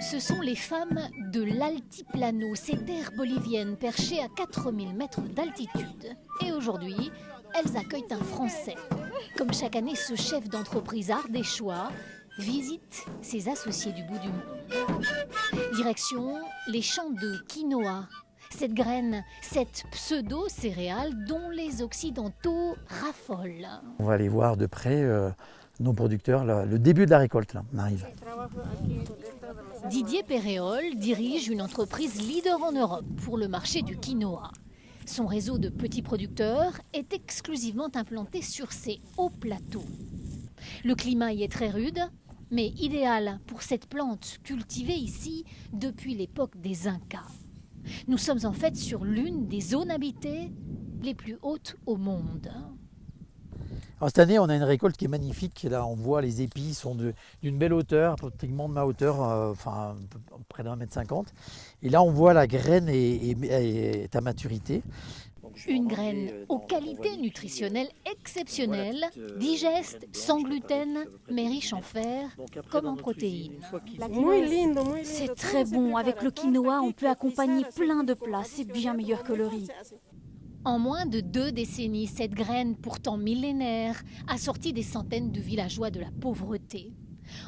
Ce sont les femmes de l'Altiplano, ces terres boliviennes perchées à 4000 mètres d'altitude. Et aujourd'hui, elles accueillent un Français. Comme chaque année, ce chef d'entreprise ardéchois visite ses associés du bout du monde. Direction les champs de quinoa. Cette graine, cette pseudo-céréale dont les Occidentaux raffolent. On va aller voir de près nos producteurs, le début de la récolte, là, on arrive. Didier Péréol dirige une entreprise leader en Europe pour le marché du quinoa. Son réseau de petits producteurs est exclusivement implanté sur ces hauts plateaux. Le climat y est très rude, mais idéal pour cette plante cultivée ici depuis l'époque des Incas. Nous sommes en fait sur l'une des zones habitées les plus hautes au monde. Alors, cette année, on a une récolte qui est magnifique. Là, on voit les épis sont d'une belle hauteur, pratiquement de ma hauteur, près d'1,50 m. Et là, on voit la graine est à maturité. Une graine aux qualités nutritionnelles exceptionnelles, digeste, sans gluten, mais riche en fer comme en protéines. C'est très bon. Avec le quinoa, on peut accompagner plein de plats. C'est bien meilleur que le riz. En moins de 2 décennies, cette graine, pourtant millénaire, a sorti des centaines de villageois de la pauvreté.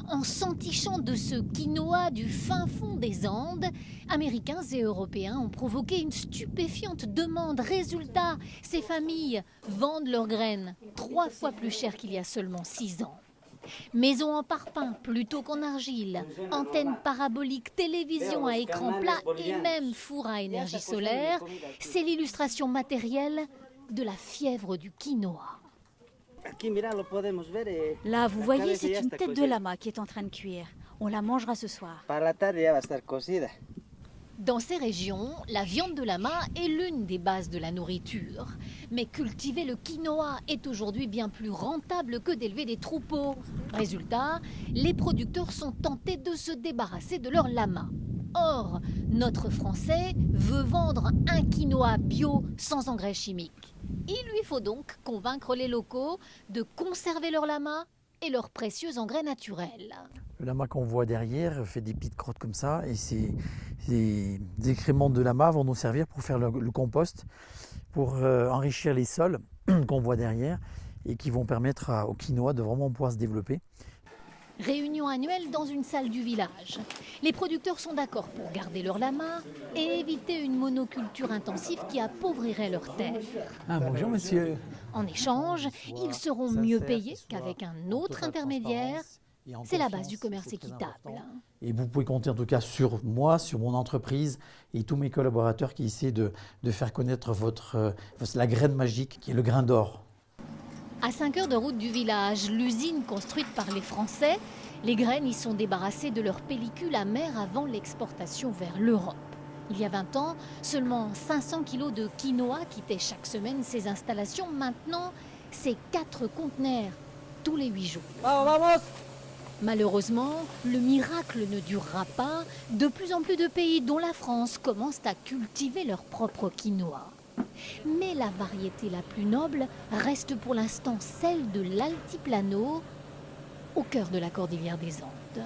En s'entichant de ce quinoa du fin fond des Andes, Américains et Européens ont provoqué une stupéfiante demande. Résultat, ces familles vendent leurs graines 3 fois plus cher qu'il y a seulement 6 ans. Maison en parpaing plutôt qu'en argile, antenne parabolique, télévision à écran plat et même four à énergie solaire, c'est l'illustration matérielle de la fièvre du quinoa. Là, vous voyez, c'est une tête de lama qui est en train de cuire. On la mangera ce soir. Dans ces régions, la viande de lama est l'une des bases de la nourriture. Mais cultiver le quinoa est aujourd'hui bien plus rentable que d'élever des troupeaux. Résultat, les producteurs sont tentés de se débarrasser de leur lama. Or, notre Français veut vendre un quinoa bio sans engrais chimiques. Il lui faut donc convaincre les locaux de conserver leur lama et leurs précieux engrais naturels. Le lama qu'on voit derrière fait des petites crottes comme ça et ces excréments de lama vont nous servir pour faire le compost, pour enrichir les sols qu'on voit derrière et qui vont permettre au quinoa de vraiment pouvoir se développer. Réunion annuelle dans une salle du village. Les producteurs sont d'accord pour garder leur lama et éviter une monoculture intensive qui appauvrirait leurs terres. Ah, bonjour monsieur. En échange, ils seront mieux payés qu'avec un autre intermédiaire. C'est la base du commerce équitable. Et vous pouvez compter en tout cas sur moi, sur mon entreprise et tous mes collaborateurs qui essaient de faire connaître la graine magique qui est le grain d'or. À 5 heures de route du village, l'usine construite par les Français, les graines y sont débarrassées de leur pellicule amère avant l'exportation vers l'Europe. Il y a 20 ans, seulement 500 kilos de quinoa quittaient chaque semaine ces installations. Maintenant, c'est 4 conteneurs tous les 8 jours. Malheureusement, le miracle ne durera pas. De plus en plus de pays, dont la France, commencent à cultiver leur propre quinoa. Mais la variété la plus noble reste pour l'instant celle de l'Altiplano, au cœur de la cordillère des Andes.